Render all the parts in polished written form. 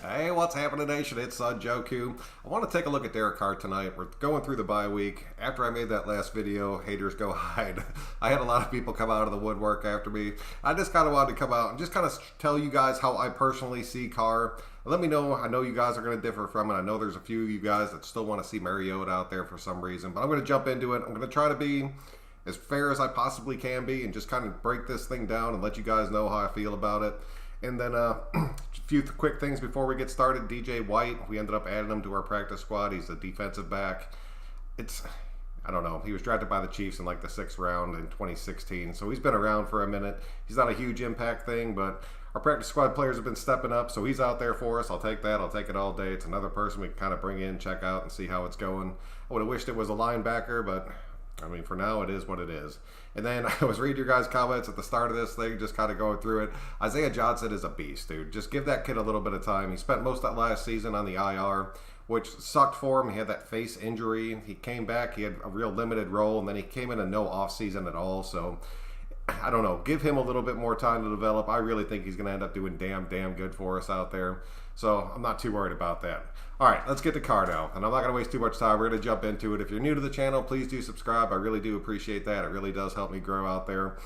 Hey, what's happening, Nation? It's Joku. I want to take a look at Derek Carr tonight. We're going through the bye week. After I made that last video, haters go hide. I had a lot of people come out of the woodwork after me. I just kind of wanted to come out and just kind of tell you guys how I personally see Carr. Let me know. I know you guys are going to differ from it. I know there's a few of you guys that still want to see Mariota out there for some reason, but I'm going to jump into it. I'm going to try to be as fair as I possibly can be and just kind of break this thing down and let you guys know how I feel about it. And then a few quick things before we get started. DJ White, we ended up adding him to our practice squad. He's a defensive back. I don't know. He was drafted by the Chiefs in like the 6th round in 2016. So he's been around for a minute. He's not a huge impact thing, but our practice squad players have been stepping up. So he's out there for us. I'll take that. I'll take it all day. It's another person we can kind of bring in, check out, and see how it's going. I would have wished it was a linebacker, but I mean, for now, it is what it is. And then I was reading your guys' comments at the start of this thing, just kind of going through it. Isaiah Johnson is a beast, dude. Just give that kid a little bit of time. He spent most of that last season on the IR, which sucked for him. He had that face injury. He came back. He had a real limited role, and then he came in a no offseason at all. So, I don't know. Give him a little bit more time to develop. I really think he's going to end up doing damn good for us out there. So, I'm not too worried about that. All right, let's get to Carr now. And I'm not going to waste too much time. We're going to jump into it. If you're new to the channel, please do subscribe. I really do appreciate that. It really does help me grow out there.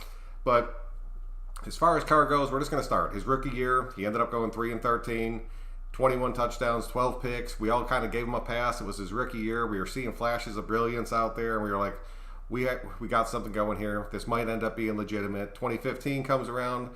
But as far as Carr goes, we're just going to start. His rookie year, he ended up going 3-13, 21 touchdowns, 12 picks. We all kind of gave him a pass. It was his rookie year. We were seeing flashes of brilliance out there, and we were like, we got something going here. This might end up being legitimate. 2015 comes around,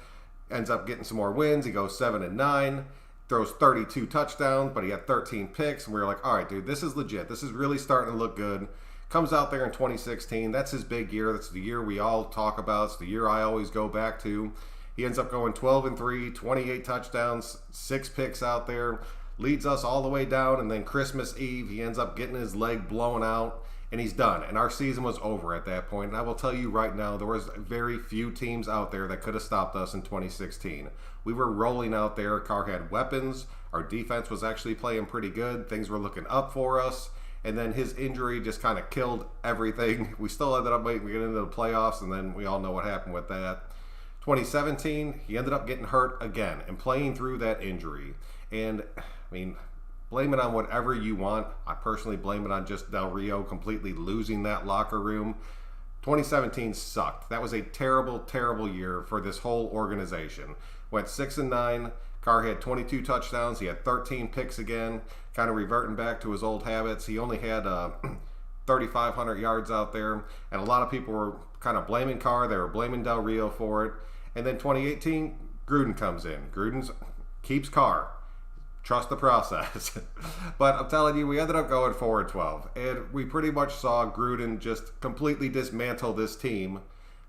ends up getting some more wins. He goes 7-9. Throws 32 touchdowns, but he had 13 picks, and we were like, all right, dude, this is legit. This is really starting to look good. Comes out there in 2016. That's his big year. That's the year we all talk about. It's the year I always go back to. He ends up going 12-3, 28 touchdowns, 6 picks out there. Leads us all the way down, and then Christmas Eve, he ends up getting his leg blown out, and he's done. And our season was over at that point. And I will tell you right now, there was very few teams out there that could have stopped us in 2016. We were rolling out there. Carr had weapons. Our defense was actually playing pretty good. Things were looking up for us. And then his injury just kind of killed everything. We still ended up waiting to get into the playoffs, and then we all know what happened with that. 2017, he ended up getting hurt again and playing through that injury. And, I mean, blame it on whatever you want. I personally blame it on just Del Rio completely losing that locker room. 2017 sucked. That was a terrible year for this whole organization. Went 6-9. Carr had 22 touchdowns. He had 13 picks again, kind of reverting back to his old habits. He only had 3,500 yards out there, and a lot of people were kind of blaming Carr. They were blaming Del Rio for it. And then 2018, Gruden comes in. Gruden keeps Carr. Trust the process. But I'm telling you, we ended up going 4-12. And we pretty much saw Gruden just completely dismantle this team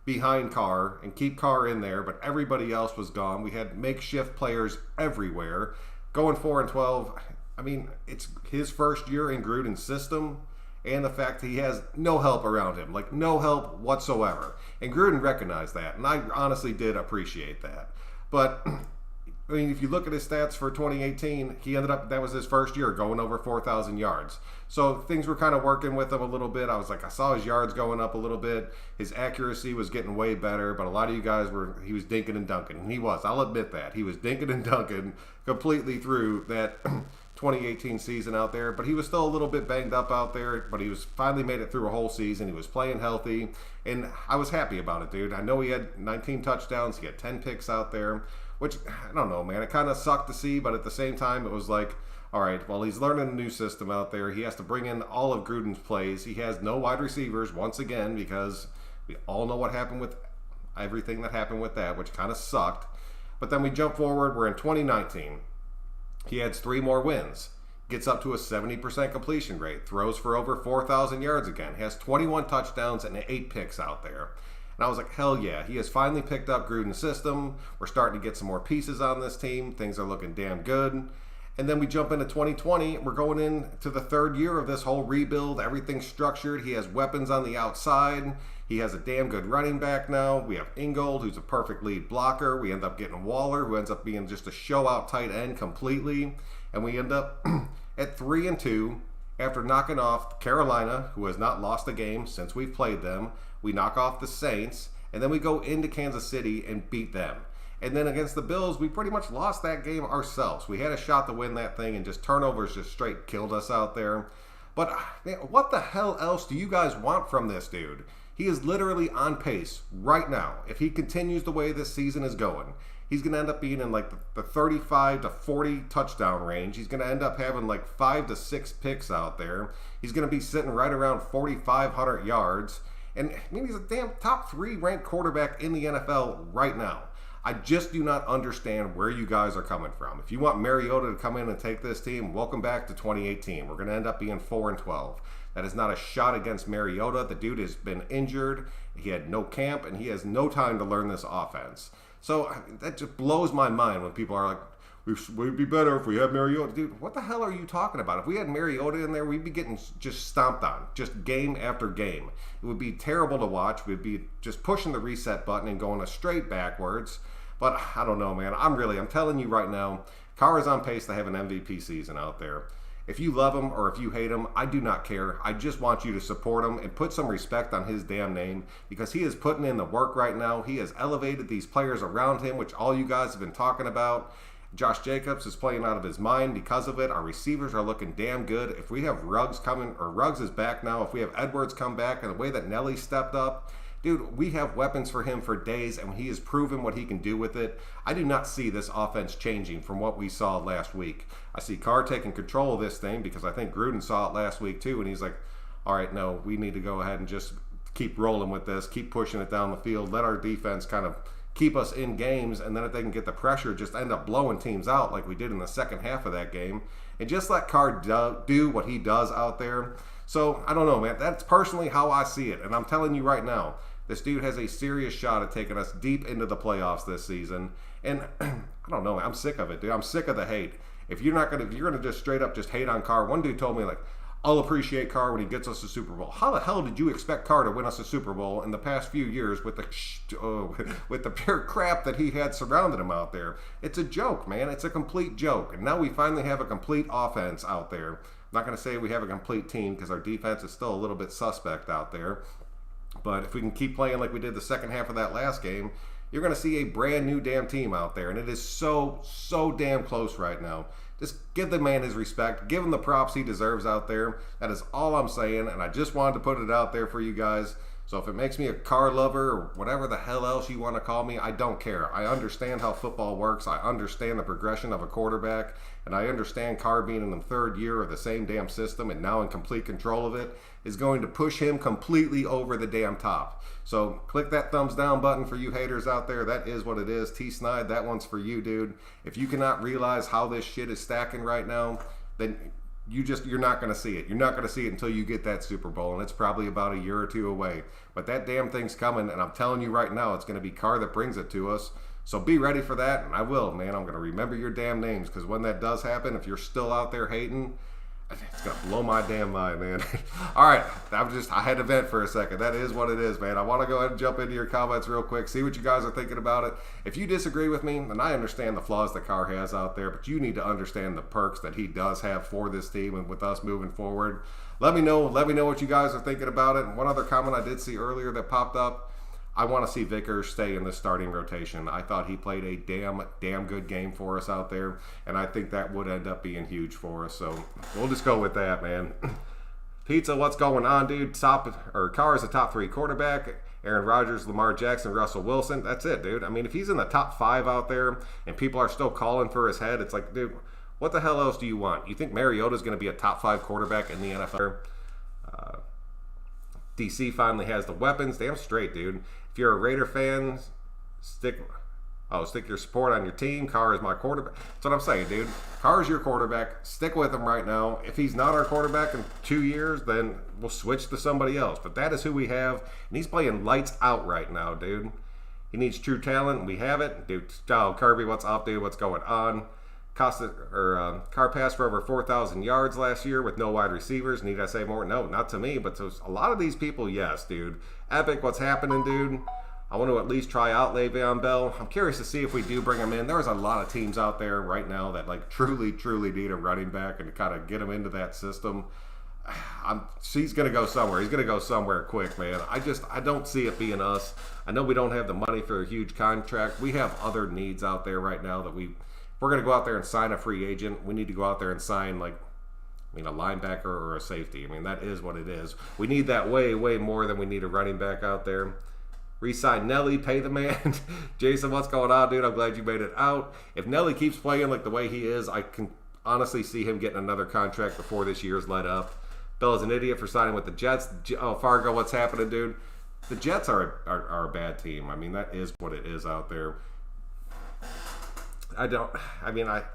behind Carr and keep Carr in there, but everybody else was gone. We had makeshift players everywhere. Going 4-12, I mean, it's his first year in Gruden's system, and the fact that he has no help around him, like no help whatsoever. And Gruden recognized that, and I honestly did appreciate that. But I mean, if you look at his stats for 2018, he ended up, that was his first year, going over 4,000 yards. So things were kind of working with him a little bit. I saw his yards going up a little bit. His accuracy was getting way better, but a lot of you guys he was dinking and dunking. And he was, I'll admit that. He was dinking and dunking completely through that 2018 season out there. But he was still a little bit banged up out there, but he was finally made it through a whole season. He was playing healthy, and I was happy about it, dude. I know he had 19 touchdowns. He had 10 picks out there. Which, I don't know, man. It kind of sucked to see, but at the same time, it was like, all right, well, he's learning a new system out there. He has to bring in all of Gruden's plays. He has no wide receivers, once again, because we all know what happened with everything that happened with that, which kind of sucked. But then we jump forward. We're in 2019. He adds 3 more wins. Gets up to a 70% completion rate. Throws for over 4,000 yards again. Has 21 touchdowns and 8 picks out there. And I was like, hell yeah, he has finally picked up Gruden's system. We're starting to get some more pieces on this team. Things are looking damn good. And then we jump into 2020. We're going into the 3rd year of this whole rebuild. Everything's structured. He has weapons on the outside. He has a damn good running back now. We have Ingold, who's a perfect lead blocker. We end up getting Waller, who ends up being just a show-out tight end completely. And we end up at 3-2 after knocking off Carolina, who has not lost a game since we've played them. We knock off the Saints, and then we go into Kansas City and beat them. And then against the Bills, we pretty much lost that game ourselves. We had a shot to win that thing, and just turnovers just straight killed us out there. But man, what the hell else do you guys want from this dude? He is literally on pace right now. If he continues the way this season is going, he's going to end up being in like the 35 to 40 touchdown range. He's going to end up having like 5 to 6 picks out there. He's going to be sitting right around 4,500 yards. And I mean, he's a damn top 3 ranked quarterback in the NFL right now. I just do not understand where you guys are coming from. If you want Mariota to come in and take this team, welcome back to 2018. We're going to end up being 4-12. That is not a shot against Mariota. The dude has been injured. He had no camp, and he has no time to learn this offense. So that just blows my mind when people are like, we'd be better if we had Mariota. Dude, what the hell are you talking about? If we had Mariota in there, we'd be getting just stomped on, just game after game. It would be terrible to watch. We'd be just pushing the reset button and going straight backwards. But I don't know, man. I'm telling you right now, Carr is on pace to have an MVP season out there. If you love him or if you hate him, I do not care. I just want you to support him and put some respect on his damn name, because he is putting in the work right now. He has elevated these players around him, which all you guys have been talking about. Josh Jacobs is playing out of his mind because of it. Our receivers are looking damn good. If we have Ruggs coming, or Ruggs is back now, if we have Edwards come back and the way that Nelly stepped up, dude, we have weapons for him for days, and he has proven what he can do with it. I do not see this offense changing from what we saw last week. I see Carr taking control of this thing, because I think Gruden saw it last week too, and he's like, all right, no, we need to go ahead and just keep rolling with this, keep pushing it down the field, let our defense kind of keep us in games, and then if they can get the pressure, just end up blowing teams out like we did in the second half of that game, and just let Carr do what he does out there. So, I don't know, man. That's personally how I see it, and I'm telling you right now, this dude has a serious shot at taking us deep into the playoffs this season. And I don't know, I'm sick of it, dude. I'm sick of the hate. If you're gonna just straight up just hate on Carr. One dude told me, like, I'll appreciate Carr when he gets us a Super Bowl. How the hell did you expect Carr to win us a Super Bowl in the past few years with the pure crap that he had surrounded him out there? It's a joke, man. It's a complete joke. And now we finally have a complete offense out there. I'm not going to say we have a complete team, because our defense is still a little bit suspect out there. But if we can keep playing like we did the second half of that last game, you're going to see a brand new damn team out there. And it is so damn close right now. Just give the man his respect. Give him the props he deserves out there. That is all I'm saying. And I just wanted to put it out there for you guys. So if it makes me a Carr lover or whatever the hell else you want to call me, I don't care. I understand how football works. I understand the progression of a quarterback. And I understand Carr being in the third year of the same damn system and now in complete control of it is going to push him completely over the damn top. So click that thumbs down button for you haters out there. That is what it is. T. Snide, that one's for you, dude. If you cannot realize how this shit is stacking right now, then you're not going to see it. You're not going to see it until you get that Super Bowl, and it's probably about a year or two away. But that damn thing's coming, and I'm telling you right now, it's going to be Carr that brings it to us. So be ready for that, and I will, man. I'm going to remember your damn names, because when that does happen, if you're still out there hating, it's going to blow my damn mind, man. All right, I had to vent for a second. That is what it is, man. I want to go ahead and jump into your comments real quick, see what you guys are thinking about it. If you disagree with me, then I understand the flaws that Carr has out there, but you need to understand the perks that he does have for this team and with us moving forward. Let me know what you guys are thinking about it. And one other comment I did see earlier that popped up, I want to see Vickers stay in the starting rotation. I thought he played a damn good game for us out there, and I think that would end up being huge for us. So we'll just go with that, man. Pizza, what's going on, dude? Carr is a top 3 quarterback. Aaron Rodgers, Lamar Jackson, Russell Wilson. That's it, dude. I mean, if he's in the top 5 out there and people are still calling for his head, it's like, dude, what the hell else do you want? You think Mariota's going to be a top 5 quarterback in the NFL? DC finally has the weapons. Damn straight, dude. If you're a Raider fan, stick your support on your team. Carr is my quarterback. That's what I'm saying, dude. Carr is your quarterback. Stick with him right now. If he's not our quarterback in 2 years, then we'll switch to somebody else. But that is who we have, and he's playing lights out right now, dude. He needs true talent. We have it, dude. Kirby, what's up, dude? What's going on? Carr passed for over 4,000 yards last year with no wide receivers. Need I say more? No, not to me, but to a lot of these people, yes, dude. Epic, what's happening, dude? I want to at least try out Le'Veon Bell. I'm curious to see if we do bring him in. There's a lot of teams out there right now that like truly need a running back and kind of get him into that system. He's going to go somewhere. He's going to go somewhere quick, man. I don't see it being us. I know we don't have the money for a huge contract. We have other needs out there right now that if we're going to go out there and sign a free agent, we need to go out there and sign a linebacker or a safety. I mean, that is what it is. We need that way, way more than we need a running back out there. Resign Nelly, pay the man. Jason, what's going on, dude? I'm glad you made it out. If Nelly keeps playing like the way he is, I can honestly see him getting another contract before this year's let up. Bella's an idiot for signing with the Jets. Oh, Fargo, what's happening, dude? The Jets are a bad team. I mean, that is what it is out there. I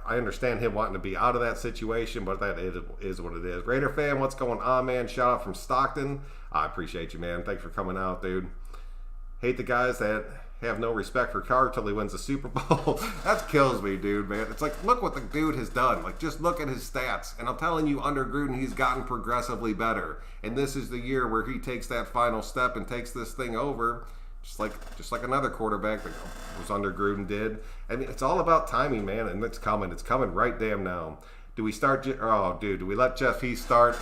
understand him wanting to be out of that situation, but that is what it is. Raider fan, what's going on, man? Shout out from Stockton. I appreciate you, man. Thanks for coming out, dude. Hate the guys that have no respect for Carr till he wins the Super Bowl. That kills me, dude, man. It's like, look what the dude has done. Like, just look at his stats. And I'm telling you, under Gruden, he's gotten progressively better. And this is the year where he takes that final step and takes this thing over, just like another quarterback that was under Gruden did. I mean, it's all about timing, man, and it's coming. It's coming right damn now. Do we let Jeff Heath start?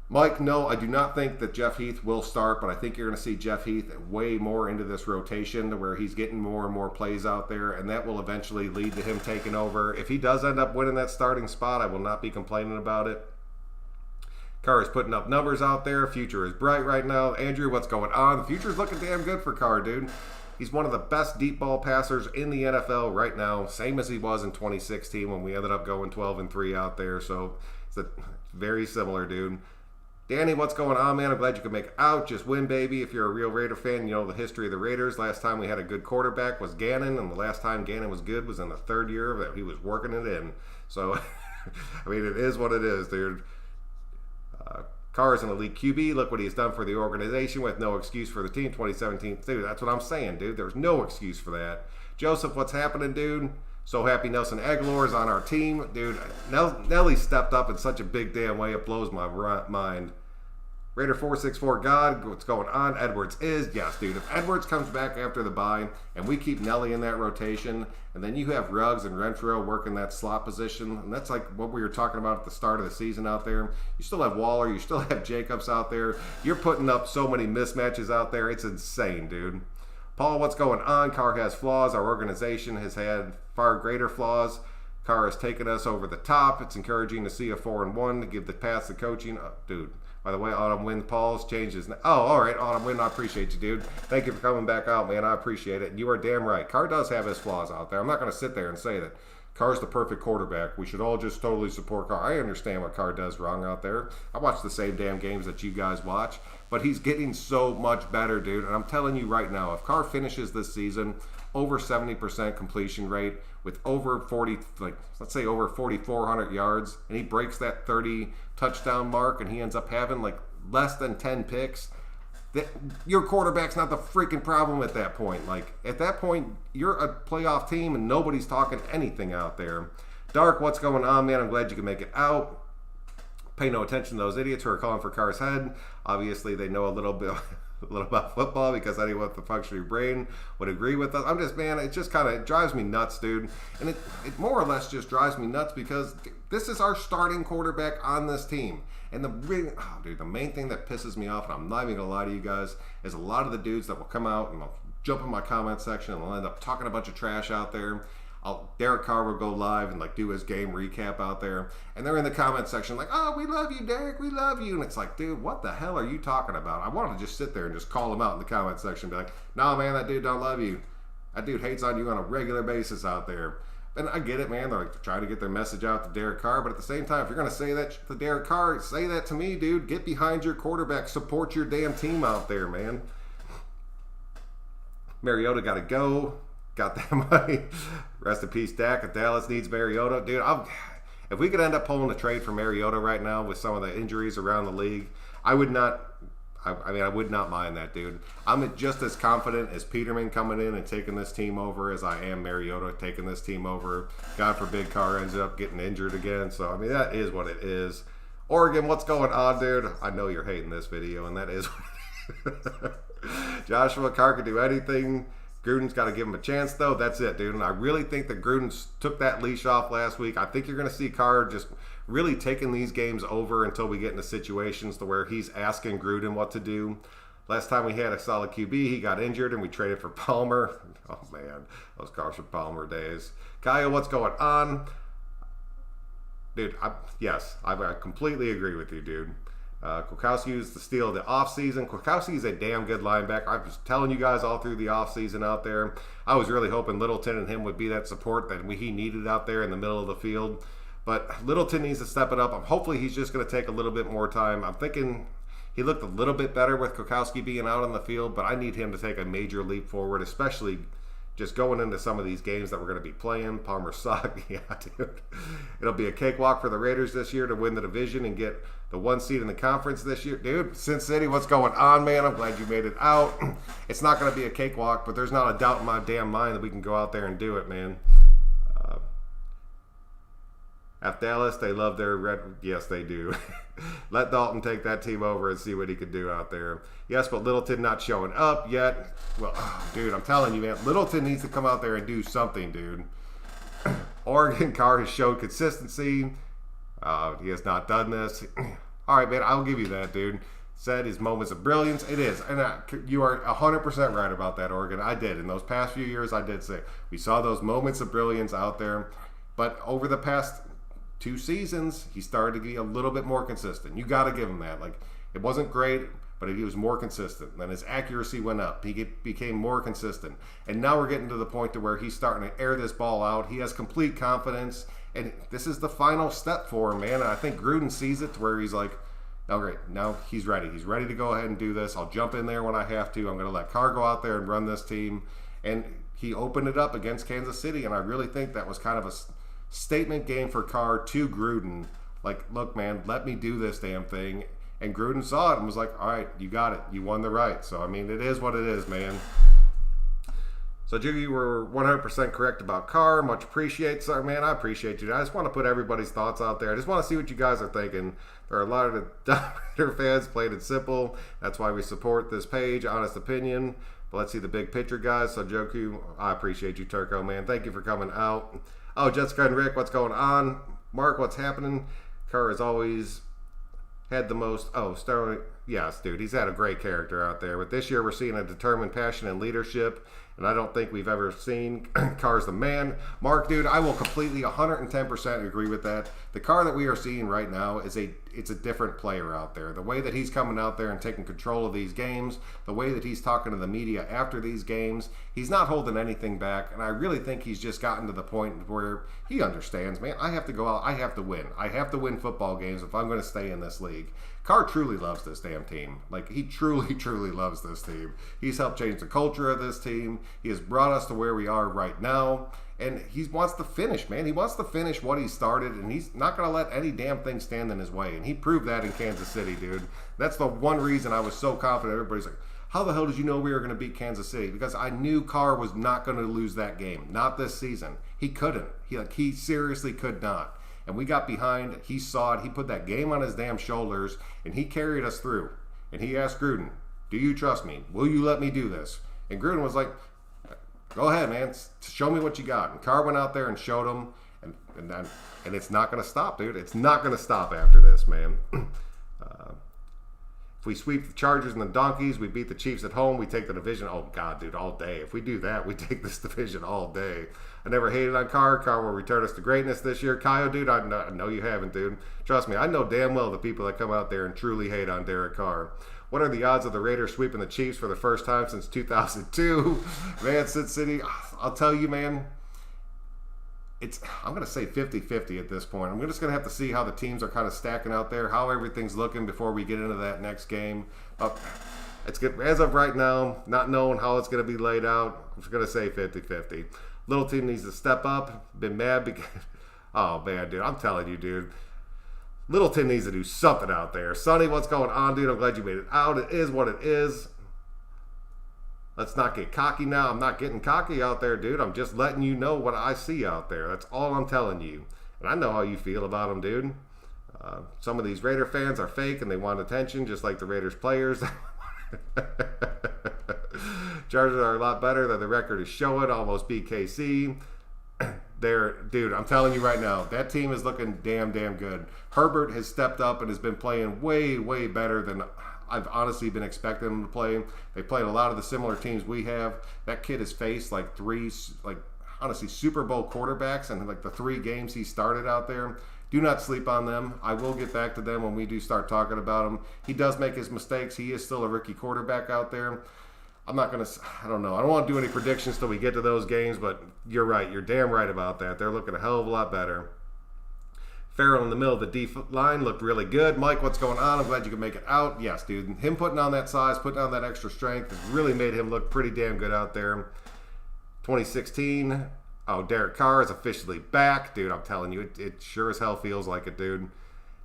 Mike, no, I do not think that Jeff Heath will start, but I think you're going to see Jeff Heath way more into this rotation to where he's getting more and more plays out there, and that will eventually lead to him taking over. If he does end up winning that starting spot, I will not be complaining about it. Carr is putting up numbers out there. Future is bright right now. Andrew, what's going on? The future's looking damn good for Carr, dude. He's one of the best deep ball passers in the NFL right now, same as he was in 2016 when we ended up going 12-3 out there, so it's very similar, dude. Danny, what's going on, man? I'm glad you could make it out. Just win, baby. If you're a real Raider fan, you know the history of the Raiders. Last time we had a good quarterback was Gannon, and the last time Gannon was good was in the third year that he was working it in. So, I mean, it is what it is, dude. Carr is an elite QB. Look what he's done for the organization with no excuse for the team. 2017, dude, that's what I'm saying, dude. There's no excuse for that. Joseph, what's happening, dude? So happy Nelson Aguilar is on our team. Dude, Nelly stepped up in such a big damn way, it blows my mind. Raider 464 God, what's going on? Edwards is, yes, dude. If Edwards comes back after the bye and we keep Nelly in that rotation, and then you have Ruggs and Renfro working that slot position, and that's like what we were talking about at the start of the season out there. You still have Waller, you still have Jacobs out there. You're putting up so many mismatches out there. It's insane, dude. Paul, what's going on? Carr has flaws. Our organization has had far greater flaws. Carr has taken us over the top. It's encouraging to see a 4-1 to give the pass to coaching. Oh, dude, by the way, Autumn Wind Paul's changes. Oh, all right, Autumn Wind, I appreciate you, dude. Thank you for coming back out, man. I appreciate it. And you are damn right. Carr does have his flaws out there. I'm not going to sit there and say that Carr's the perfect quarterback. We should all just totally support Carr. I understand what Carr does wrong out there. I watch the same damn games that you guys watch. But he's getting so much better, dude. And I'm telling you right now, if Carr finishes this season over 70% completion rate with over 40, let's say over 4,400 yards, and he breaks that 30 touchdown mark, and he ends up having less than 10 picks, your quarterback's not the freaking problem at that point. At that point, you're a playoff team, and nobody's talking anything out there. Dark, what's going on, man? I'm glad you can make it out. Pay no attention to those idiots who are calling for Carr's head. Obviously, they know a little about football because anyone with the functioning brain would agree with us. I'm just, man, it just it drives me nuts, dude. And it more or less just drives me nuts because this is our starting quarterback on this team. And the main thing that pisses me off, and I'm not even going to lie to you guys, is a lot of the dudes that will come out and they'll jump in my comment section and they'll end up talking a bunch of trash out there. Derek Carr will go live and do his game recap out there, and they're in the comment section oh, we love you, Derek, we love you, and it's like, dude, what the hell are you talking about? I want to just sit there and just call him out in the comment section and be like, no, man, that dude don't love you. That dude hates on you on a regular basis out there. And I get it, man. They're trying to get their message out to Derek Carr, but at the same time, if you're going to say that to Derek Carr, say that to me, dude. Get behind your quarterback. Support your damn team out there, man. Mariota got to go. Got that money. Rest in peace, Dak. If Dallas needs Mariota, dude, if we could end up pulling a trade for Mariota right now with some of the injuries around the league, I would not mind that, dude. I'm just as confident as Peterman coming in and taking this team over as I am Mariota taking this team over. God forbid Carr ends up getting injured again. So, I mean, that is what it is. Oregon, what's going on, dude? I know you're hating this video, and that is what it is. Joshua Carr could do anything. Gruden's got to give him a chance, though. That's it, dude. And I really think that Gruden took that leash off last week. I think you're going to see Carr just really taking these games over until we get into situations to where he's asking Gruden what to do. Last time we had a solid QB, he got injured and we traded for Palmer. Oh man, those Carson Palmer days. Kyle, what's going on? Dude, I completely agree with you, dude. Kwiatkowski is the steal of the offseason. Kwiatkowski is a damn good linebacker. I was telling you guys all through the offseason out there. I was really hoping Littleton and him would be that support that he needed out there in the middle of the field. But Littleton needs to step it up. Hopefully he's just going to take a little bit more time. I'm thinking he looked a little bit better with Kwiatkowski being out on the field, but I need him to take a major leap forward, especially just going into some of these games that we're going to be playing. Palmer sucked. Yeah, dude. It'll be a cakewalk for the Raiders this year to win the division and get the 1 seed in the conference this year. Dude, Sin City, what's going on, man? I'm glad you made it out. It's not going to be a cakewalk, but there's not a doubt in my damn mind that we can go out there and do it, man. At Dallas, they love their red. Yes, they do. Let Dalton take that team over and see what he could do out there. Yes, but Littleton not showing up yet. Well, dude, I'm telling you, man, Littleton needs to come out there and do something, dude. Oregon Carr has showed consistency. He has not done this. All right, man, I'll give you that, dude. Said his moments of brilliance. It is. And you are 100% right about that, Oregon. I did. In those past few years, I did say we saw those moments of brilliance out there. But over the past 2 seasons, he started to be a little bit more consistent. You got to give him that. Like, it wasn't great, but he was more consistent. Then his accuracy went up. He became more consistent. And now we're getting to the point to where he's starting to air this ball out. He has complete confidence. And this is the final step for him, man. And I think Gruden sees it to where he's like, oh, great. Now he's ready. He's ready to go ahead and do this. I'll jump in there when I have to. I'm going to let Carr go out there and run this team. And he opened it up against Kansas City. And I really think that was kind of a statement game for Carr to Gruden. Like, look, man, let me do this damn thing. And Gruden saw it and was like, all right, you got it. You won the right. So, I mean, it is what it is, man. So, Jiggy, you were 100% correct about Carr. Much appreciated, sir. Man, I appreciate you. I just want to put everybody's thoughts out there. I just want to see what you guys are thinking. There are a lot of the Dominator fans, plain and simple. That's why we support this page, Honest Opinion. But let's see the big picture, guys. So, Joku, I appreciate you, Turco, man. Thank you for coming out. Oh, Jessica and Rick, what's going on? Mark, what's happening? Carr has always had the most... Oh, Sterling... Yes, dude, he's had a great character out there. But this year we're seeing a determined passion and leadership, and I don't think we've ever seen Carr's the man. Mark, dude, I will completely 110% agree with that. The Carr that we are seeing right now is it's a different player out there. The way that he's coming out there and taking control of these games, the way that he's talking to the media after these games, he's not holding anything back, and I really think he's just gotten to the point where he understands, man, I have to go out, I have to win. I have to win football games if I'm going to stay in this league. Carr truly loves this damn team. Like, he truly, truly loves this team. He's helped change the culture of this team. He has brought us to where we are right now. And he wants to finish, man. He wants to finish what he started, and he's not going to let any damn thing stand in his way. And he proved that in Kansas City, dude. That's the one reason I was so confident. Everybody's like, how the hell did you know we were going to beat Kansas City? Because I knew Carr was not going to lose that game. Not this season. He couldn't. He seriously could not. And we got behind. He saw it. He put that game on his damn shoulders, and he carried us through. And he asked Gruden, do you trust me? Will you let me do this? And Gruden was like, go ahead, man. Show me what you got. And Carr went out there and showed him. And it's not going to stop, dude. It's not going to stop after this, man. If we sweep the Chargers and the Donkeys, we beat the Chiefs at home, we take the division. Oh, God, dude, all day. If we do that, we take this division all day. I never hated on Carr. Carr will return us to greatness this year. Kyle, dude, I know you haven't, dude. Trust me, I know damn well the people that come out there and truly hate on Derek Carr. What are the odds of the Raiders sweeping the Chiefs for the first time since 2002? Man, Sin City, I'll tell you, man, I'm going to say 50-50 at this point. I'm just going to have to see how the teams are kind of stacking out there, how everything's looking before we get into that next game. It's good. As of right now, not knowing how it's going to be laid out, I'm just going to say 50-50. Little team needs to step up. Been mad because... Oh, man, dude. I'm telling you, dude. Littleton needs to do something out there. Sonny, what's going on, dude? I'm glad you made it out. It is what it is. Let's not get cocky now. I'm not getting cocky out there, dude. I'm just letting you know what I see out there. That's all I'm telling you. And I know how you feel about them, dude. Some of these Raider fans are fake and they want attention, just like the Raiders players. Chargers are a lot better than the record is showing. Almost beat KC. Dude, I'm telling you right now, that team is looking damn good. Herbert has stepped up and has been playing way better than I've honestly been expecting him to play. They played a lot of the similar teams we have. That kid has faced like three, honestly, Super Bowl quarterbacks and like the 3 games he started out there. Do not sleep on them. I will get back to them when we do start talking about him. He does make his mistakes. He is still a rookie quarterback out there. I don't know. I don't want to do any predictions till we get to those games, but you're right. You're damn right about that. They're looking a hell of a lot better. Farrell in the middle of the D line looked really good. Mike, what's going on? I'm glad you could make it out. Yes, dude. Him putting on that size, putting on that extra strength has really made him look pretty damn good out there. 2016. Oh, Derek Carr is officially back. Dude, I'm telling you, it sure as hell feels like it, dude.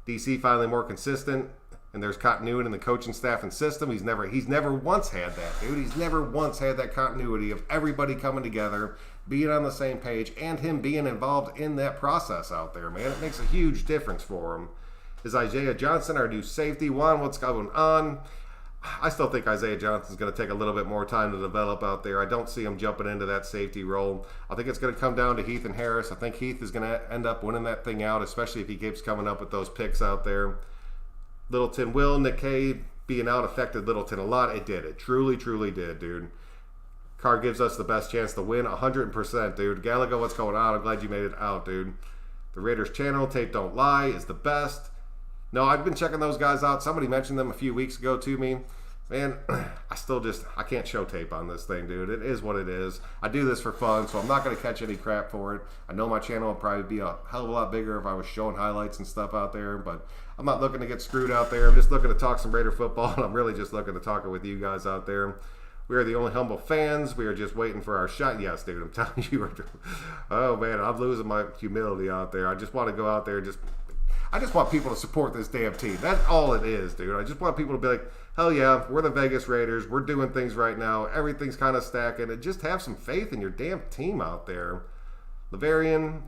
DC finally more consistent, and there's continuity in the coaching staff and system. He's never once had that, dude. He's never once had that continuity of everybody coming together, being on the same page, and him being involved in that process out there, man. It makes a huge difference for him. Is Isaiah Johnson our new safety? Juan, what's going on? I still think Isaiah Johnson's going to take a little bit more time to develop out there. I don't see him jumping into that safety role. I think it's going to come down to Heath and Harris. I think Heath is going to end up winning that thing out, especially if he keeps coming up with those picks out there. Littleton will. Nick Cade being out affected Littleton a lot. It did. It truly did, dude. Carr gives us the best chance to win, 100%, dude. Gallagher, what's going on? I'm glad you made it out, dude. The Raiders channel, Tape Don't Lie, is the best. No, I've been checking those guys out. Somebody mentioned them a few weeks ago to me. Man, I can't show tape on this thing, dude. It is what it is. I do this for fun, so I'm not going to catch any crap for it. I know my channel would probably be a hell of a lot bigger if I was showing highlights and stuff out there, but I'm not looking to get screwed out there. I'm just looking to talk some Raider football, and I'm really just looking to talk it with you guys out there. We are the only humble fans. We are just waiting for our shot. Yes, dude, I'm telling you. Oh, man, I'm losing my humility out there. I just want to go out there and I just want people to support this damn team. That's all it is, dude. I just want people to be like, hell yeah, we're the Vegas Raiders. We're doing things right now. Everything's kind of stacking. And just have some faith in your damn team out there. Lavarian,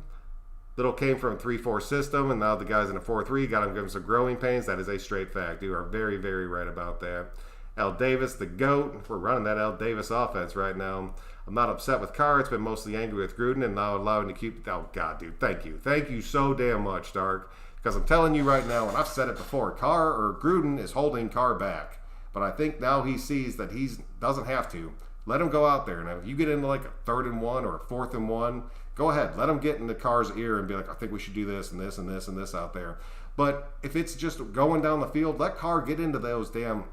Little came from a 3-4 system, and now the guy's in a 4-3. Got him giving some growing pains. That is a straight fact. You are very right about that. Al Davis, the GOAT. We're running that Al Davis offense right now. I'm not upset with Carr. It's been mostly angry with Gruden and now allowing to keep... Oh, God, dude. Thank you. Thank you so damn much, Dark. Because I'm telling you right now, and I've said it before, Carr or Gruden is holding Carr back. But I think now he sees that he doesn't have to. Let him go out there. Now, if you get into like a 3rd and 1 or a 4th and 1, go ahead. Let him get into Carr's ear and be like, I think we should do this and this and this and this out there. But if it's just going down the field, let Carr get into those damn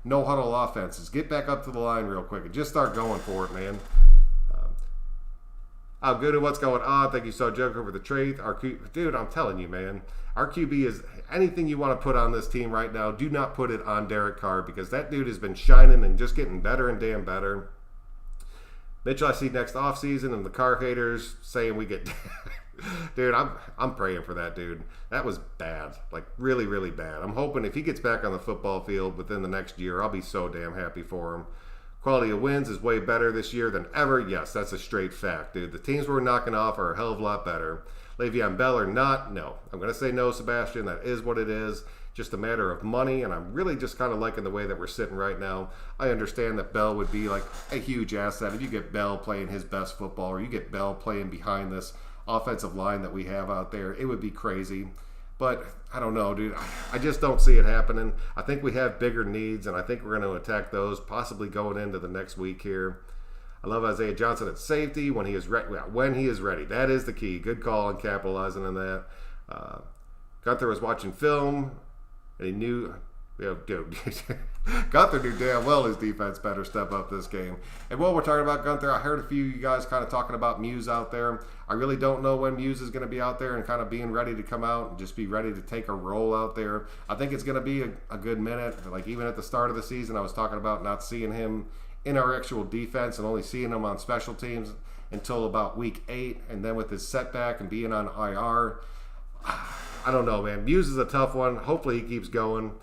no-huddle offenses. Get back up to the line real quick and just start going for it, man. How good at what's going on. Thank you so joke over the trade. Dude, I'm telling you, man. Our QB is anything you want to put on this team right now. Do not put it on Derek Carr because that dude has been shining and just getting better and damn better. Mitchell, I see next offseason and the Carr haters saying we get... Dude, I'm praying for that dude. That was bad. Like, really bad. I'm hoping if he gets back on the football field within the next year, I'll be so damn happy for him. Quality of wins is way better this year than ever. Yes, that's a straight fact, dude. The teams we're knocking off are a hell of a lot better. Le'Veon Bell or not? No. I'm going to say no, Sebastian. That is what it is. Just a matter of money, and I'm really just kind of liking the way that we're sitting right now. I understand that Bell would be like a huge asset. If you get Bell playing his best football or you get Bell playing behind this offensive line that we have out there, it would be crazy. But I don't know, dude. I just don't see it happening. I think we have bigger needs, and I think we're going to attack those possibly going into the next week here. I love Isaiah Johnson at safety when he is ready. When he is ready, that is the key. Good call on capitalizing on that. Gunther was watching film, and he knew. Dude, Gunther knew damn well his defense better step up this game. And while we're talking about Gunther, I heard a few of you guys kind of talking about Muse out there. I really don't know when Muse is going to be out there and kind of being ready to come out and just be ready to take a role out there. I think it's going to be a good minute. Like even at the start of the season, I was talking about not seeing him in our actual defense and only seeing him on special teams until about week 8. And then with his setback and being on IR, I don't know, man. Muse is a tough one. Hopefully he keeps going.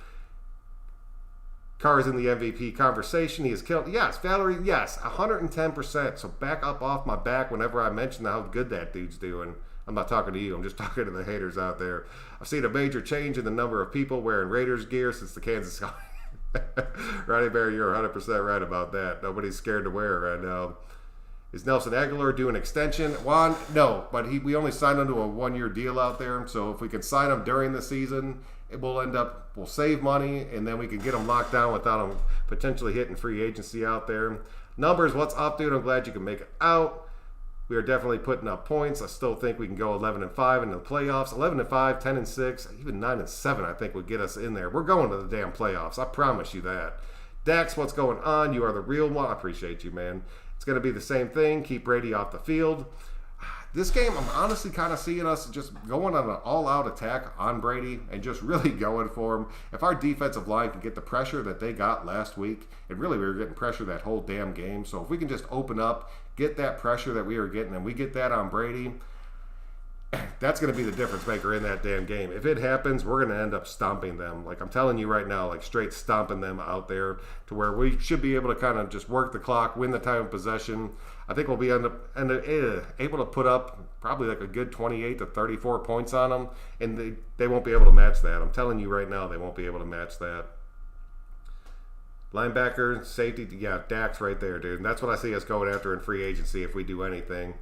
Carr is in the MVP conversation. He is killed. Yes, Valerie, yes, 110%. So back up off my back whenever I mention how good that dude's doing. I'm not talking to you. I'm just talking to the haters out there. I've seen a major change in the number of people wearing Raiders gear since the Kansas City. Ronnie Bear, you're 100% right about that. Nobody's scared to wear it right now. Is Nelson Aguilar due an extension? Juan, no, but we only signed him to a 1-year deal out there. So if we can sign him during the season, we'll save money, and then we can get him locked down without him potentially hitting free agency out there. Numbers, what's up, dude? I'm glad you can make it out. We are definitely putting up points. I still think we can go 11-5 into the playoffs. 11-5, 10-6, even 9-7. I think would get us in there. We're going to the damn playoffs. I promise you that. Dax, what's going on? You are the real one. I appreciate you, man. It's going to be the same thing. Keep Brady off the field. This game, I'm honestly kind of seeing us just going on an all-out attack on Brady and just really going for him. If our defensive line can get the pressure that they got last week, and really we were getting pressure that whole damn game. So if we can just open up, get that pressure that we were getting, and we get that on Brady, that's going to be the difference maker in that damn game. If it happens, we're going to end up stomping them. Like I'm telling you right now, like straight stomping them out there to where we should be able to kind of just work the clock, win the time of possession. I think we'll be able to put up probably like a good 28 to 34 points on them, and they won't be able to match that. I'm telling you right now, they won't be able to match that. Linebacker, safety, yeah, Dax right there, dude. And that's what I see us going after in free agency if we do anything.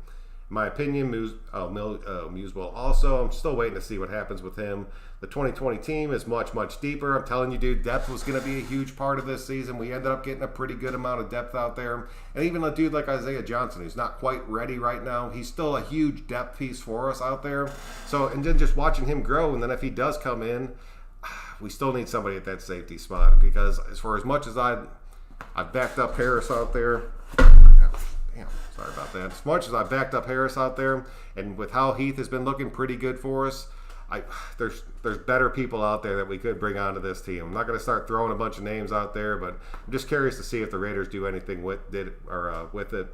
In my opinion, Musewell also. I'm still waiting to see what happens with him. The 2020 team is much, much deeper. I'm telling you, dude, depth was going to be a huge part of this season. We ended up getting a pretty good amount of depth out there. And even a dude like Isaiah Johnson, who's not quite ready right now, he's still a huge depth piece for us out there. So, and then just watching him grow, and then if he does come in, we still need somebody at that safety spot. Because for as much as I've backed up Harris out there, damn, sorry about that. As much as I backed up Harris out there, and with how Heath has been looking pretty good for us, there's better people out there that we could bring onto this team. I'm not going to start throwing a bunch of names out there, but I'm just curious to see if the Raiders do anything with it.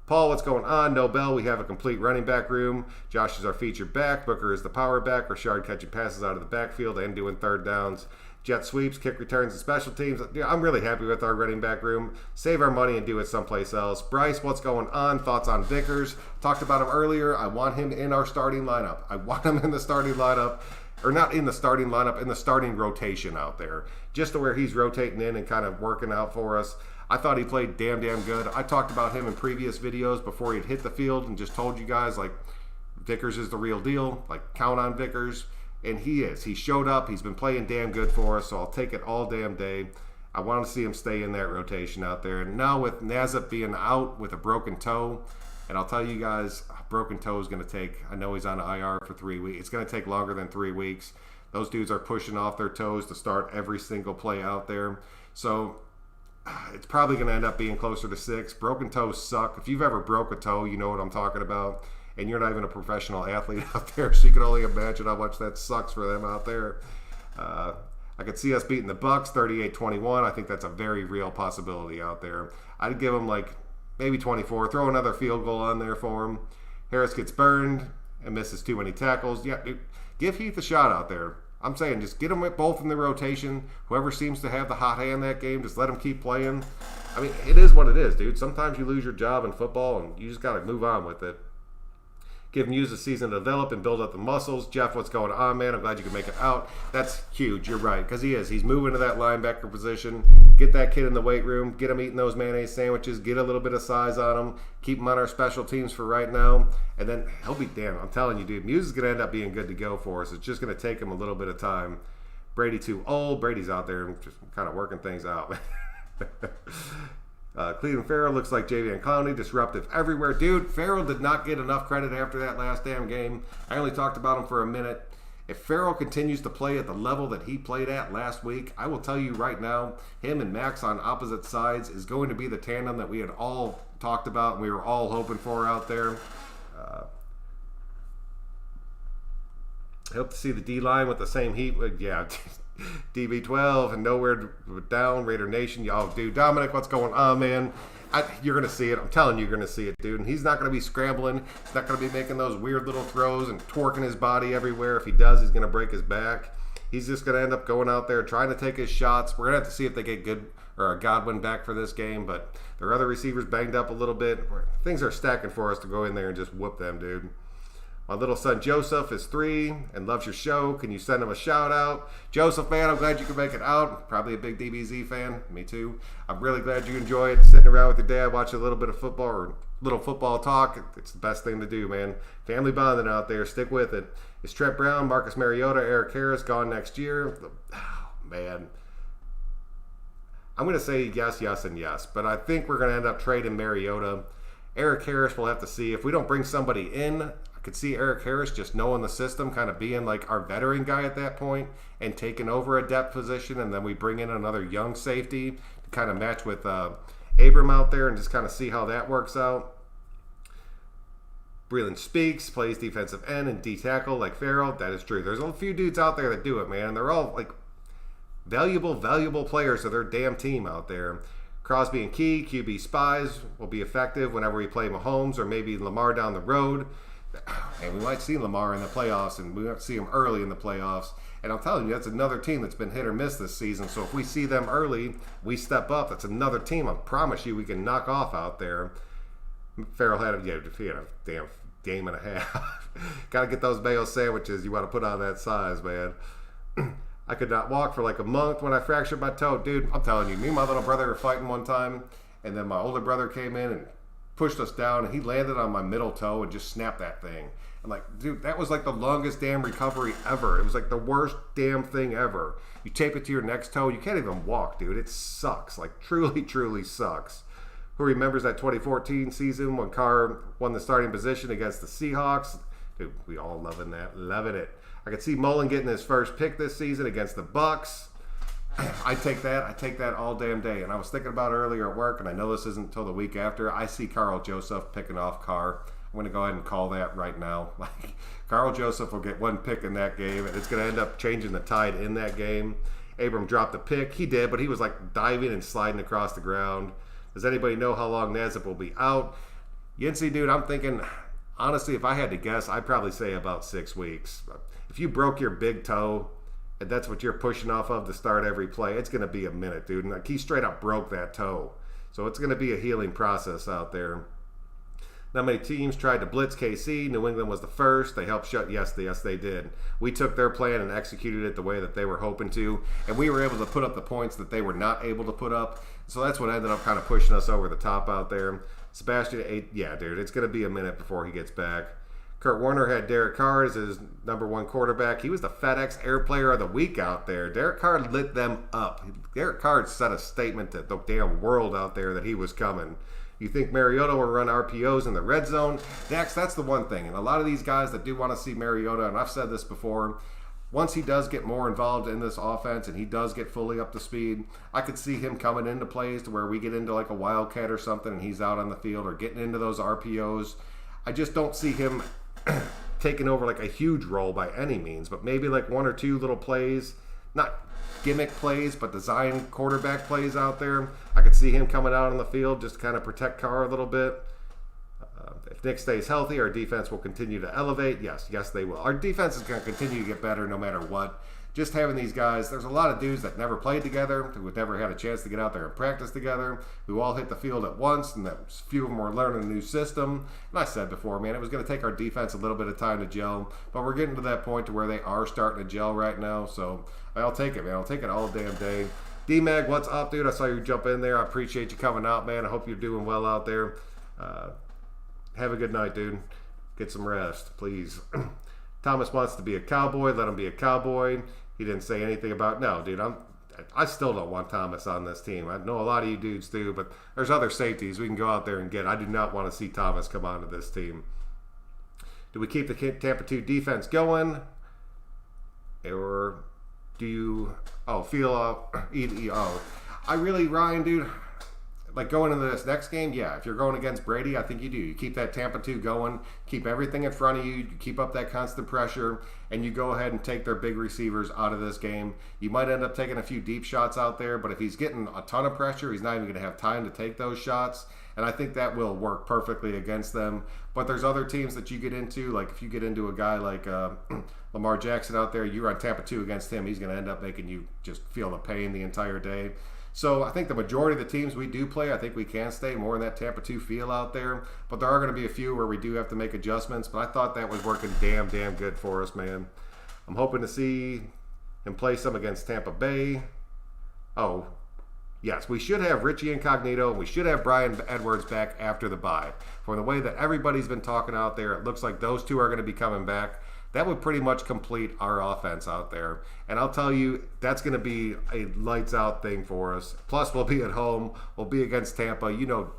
Paul, what's going on? No Bell, we have a complete running back room. Josh is our featured back. Booker is the power back. Rashard catching passes out of the backfield and doing third downs. Jet sweeps, kick returns, and special teams. I'm really happy with our running back room. Save our money and do it someplace else. Bryce, what's going on? Thoughts on Vickers? Talked about him earlier. I want him in our starting lineup. I want him in the starting lineup. Or not in the starting lineup, in the starting rotation out there. Just to where he's rotating in and kind of working out for us. I thought he played damn good. I talked about him in previous videos before he'd hit the field and just told you guys, like, Vickers is the real deal. Like, count on Vickers. And he is. He showed up. He's been playing damn good for us, so I'll take it all damn day. I want to see him stay in that rotation out there. And now with Nazep being out with a broken toe, and I'll tell you guys, a broken toe is going to take, I know he's on IR for 3 weeks. It's going to take longer than 3 weeks. Those dudes are pushing off their toes to start every single play out there. So it's probably going to end up being closer to 6. Broken toes suck. If you've ever broke a toe, you know what I'm talking about. And you're not even a professional athlete out there, so you can only imagine how much that sucks for them out there. I could see us beating the Bucks 38-21. I think that's a very real possibility out there. I'd give them like maybe 24. Throw another field goal on there for him. Harris gets burned and misses too many tackles. Yeah, dude, give Heath a shot out there. I'm saying just get them both in the rotation. Whoever seems to have the hot hand that game, just let them keep playing. I mean, it is what it is, dude. Sometimes you lose your job in football, and you just got to move on with it. Give Muse a season to develop and build up the muscles. Jeff, what's going on, man? I'm glad you can make it out. That's huge. You're right, because he is. He's moving to that linebacker position. Get that kid in the weight room. Get him eating those mayonnaise sandwiches. Get a little bit of size on him. Keep him on our special teams for right now. And then he'll be damn. I'm telling you, dude, Muse is going to end up being good to go for us. It's just going to take him a little bit of time. Brady too old. Brady's out there just kind of working things out. Cleveland Farrell looks like Jadeveon Clowney, disruptive everywhere. Dude, Farrell did not get enough credit after that last damn game. I only talked about him for a minute. If Farrell continues to play at the level that he played at last week, I will tell you right now, him and Max on opposite sides is going to be the tandem that we had all talked about and we were all hoping for out there. I hope to see the D-line with the same heat. Yeah, DB12 and nowhere down, Raider Nation. Y'all, dude, Dominic, what's going on, man? You're going to see it. I'm telling you, you're going to see it, dude. And he's not going to be scrambling. He's not going to be making those weird little throws and twerking his body everywhere. If he does, he's going to break his back. He's just going to end up going out there trying to take his shots. We're going to have to see if they get good or a Godwin back for this game, but their other receivers banged up a little bit. Things are stacking for us to go in there and just whoop them, dude. My little son Joseph is 3 and loves your show. Can you send him a shout out? Joseph, man, I'm glad you could make it out. Probably a big DBZ fan. Me too. I'm really glad you enjoyed sitting around with your dad, watching a little bit of football or little football talk. It's the best thing to do, man. Family bonding out there. Stick with it. Is Trent Brown, Marcus Mariota, Eric Harris gone next year? Oh, man. I'm going to say yes, yes, and yes. But I think we're going to end up trading Mariota. Eric Harris, we'll have to see. If we don't bring somebody in, I could see Eric Harris just knowing the system, kind of being like our veteran guy at that point and taking over a depth position, and then we bring in another young safety to kind of match with Abram out there and just kind of see how that works out. Breland Speaks plays defensive end and D tackle like Farrell. That is true. There's a few dudes out there that do it, man. They're all like valuable players of their damn team out there. Crosby and Key, QB spies, will be effective whenever we play Mahomes or maybe Lamar down the road. And we might see Lamar in the playoffs, and we might see him early in the playoffs. And I'm telling you, that's another team that's been hit or miss this season. So if we see them early, we step up. That's another team I promise you we can knock off out there. Farrell had a damn game and a half. Got to get those mayo sandwiches you want to put on that size, man. I could not walk for like a month when I fractured my toe. Dude, I'm telling you, me and my little brother were fighting one time, and then my older brother came in and pushed us down, and he landed on my middle toe and just snapped that thing. I'm like, dude, that was like the longest damn recovery ever. It was like the worst damn thing ever. You tape it to your next toe, you can't even walk, dude. It sucks. Like, truly, truly sucks. Who remembers that 2014 season when Carr won the starting position against the Seahawks? Dude, we all loving that. Loving it. I could see Mullen getting his first pick this season against the Bucks. I take that all damn day. And I was thinking about earlier at work, and I know this isn't until the week after. I see Carl Joseph picking off Carr. I'm going to go ahead and call that right now. Like, Carl Joseph will get one pick in that game, and it's going to end up changing the tide in that game. Abram dropped a pick. He did, but he was like diving and sliding across the ground. Does anybody know how long Nazip will be out? Yincy, dude, I'm thinking, honestly, if I had to guess, I'd probably say about 6 weeks. If you broke your big toe, and that's what you're pushing off of to start every play, it's going to be a minute, dude. And like, he straight up broke that toe. So it's going to be a healing process out there. Not many teams tried to blitz KC. New England was the first. They helped shut. Yes, they did. We took their plan and executed it the way that they were hoping to. And we were able to put up the points that they were not able to put up. So that's what ended up kind of pushing us over the top out there. Sebastian, yeah, dude, it's going to be a minute before he gets back. Kurt Warner had Derek Carr as his number 1 quarterback. He was the FedEx Air Player of the Week out there. Derek Carr lit them up. Derek Carr set a statement to the damn world out there that he was coming. You think Mariota will run RPOs in the red zone? Dax, that's the one thing. And a lot of these guys that do want to see Mariota, and I've said this before, once he does get more involved in this offense and he does get fully up to speed, I could see him coming into plays to where we get into like a wildcat or something and he's out on the field or getting into those RPOs. I just don't see him taking over like a huge role by any means, but maybe like 1 or 2 little plays, not gimmick plays, but design quarterback plays out there. I could see him coming out on the field just to kind of protect Carr a little bit. If Nick stays healthy, our defense will continue to elevate. Yes, they will. Our defense is going to continue to get better no matter what. Just having these guys, there's a lot of dudes that never played together, who had never had a chance to get out there and practice together, who all hit the field at once, and that few of them were learning a new system. And I said before, man, it was going to take our defense a little bit of time to gel, but we're getting to that point to where they are starting to gel right now. So I'll take it, man. I'll take it all damn day. D-Mag, what's up, dude? I saw you jump in there. I appreciate you coming out, man. I hope you're doing well out there. Have a good night, dude. Get some rest, please. Thomas wants to be a Cowboy. Let him be a Cowboy. He didn't say anything about, no, dude, I still don't want Thomas on this team. I know a lot of you dudes do, but there's other safeties we can go out there and get. I do not want to see Thomas come onto this team. Do we keep the Tampa 2 defense going? Or do you, I really, Ryan, dude, like going into this next game, yeah, if you're going against Brady, I think you do. You keep that Tampa 2 going, keep everything in front of you, you keep up that constant pressure, and you go ahead and take their big receivers out of this game. You might end up taking a few deep shots out there, but if he's getting a ton of pressure, he's not even going to have time to take those shots, and I think that will work perfectly against them. But there's other teams that you get into, like if you get into a guy like Lamar Jackson out there, you're on Tampa 2 against him, he's going to end up making you just feel the pain the entire day. So I think the majority of the teams we do play, I think we can stay more in that Tampa 2 feel out there. But there are going to be a few where we do have to make adjustments. But I thought that was working damn good for us, man. I'm hoping to see him play some against Tampa Bay. Oh, yes, we should have Richie Incognito, and we should have Brian Edwards back after the bye. From the way that everybody's been talking out there, it looks like those two are going to be coming back. That would pretty much complete our offense out there. And I'll tell you, that's going to be a lights-out thing for us. Plus, we'll be at home. We'll be against Tampa. You know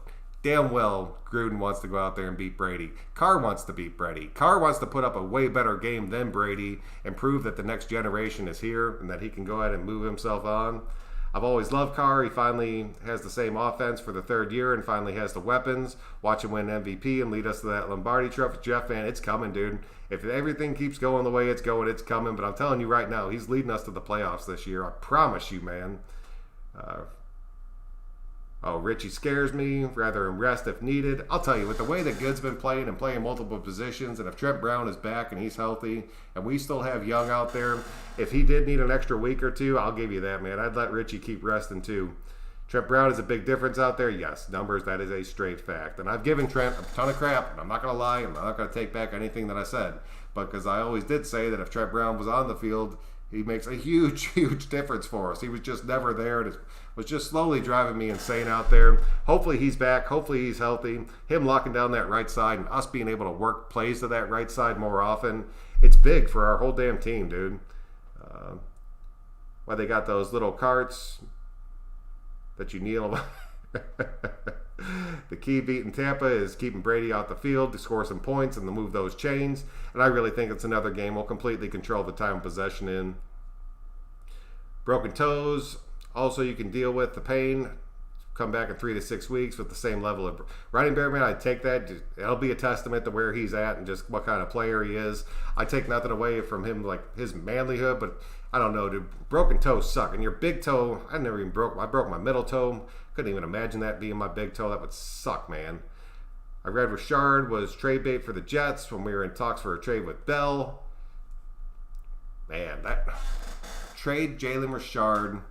damn well Gruden wants to go out there and beat Brady. Carr wants to beat Brady. Carr wants to put up a way better game than Brady and prove that the next generation is here and that he can go ahead and move himself on. I've always loved Carr. He finally has the same offense for the third year and finally has the weapons. Watch him win MVP and lead us to that Lombardi Trophy. Jeff, man, it's coming, dude. If everything keeps going the way it's going, it's coming. But I'm telling you right now, he's leading us to the playoffs this year. I promise you, man. Richie scares me. Rather him rest if needed. I'll tell you, with the way that Good's been playing and playing multiple positions, and if Trent Brown is back and he's healthy, and we still have Young out there, if he did need an extra week or two, I'll give you that, man. I'd let Richie keep resting too. Trent Brown is a big difference out there. Yes, numbers, that is a straight fact. And I've given Trent a ton of crap, and I'm not going to lie. I'm not going to take back anything that I said. But because I always did say that if Trent Brown was on the field, he makes a huge difference for us. He was just never there. It was just slowly driving me insane out there. Hopefully he's back. Hopefully he's healthy. Him locking down that right side and us being able to work plays to that right side more often. It's big for our whole damn team, dude. Why they got those little carts that you kneel. The key beating Tampa is keeping Brady out the field to score some points and to move those chains. And I really think it's another game we'll completely control the time of possession in. Broken toes. Also, you can deal with the pain. Come back in 3 to 6 weeks with the same level of riding Bearman. I take that. It'll be a testament to where he's at and just what kind of player he is. I take nothing away from him, like his manlyhood, but I don't know, dude. Broken toes suck. And your big toe, I broke my middle toe. Couldn't even imagine that being my big toe. That would suck, man. I read Richard was trade bait for the Jets when we were in talks for a trade with Bell. Man, that trade Jalen Richard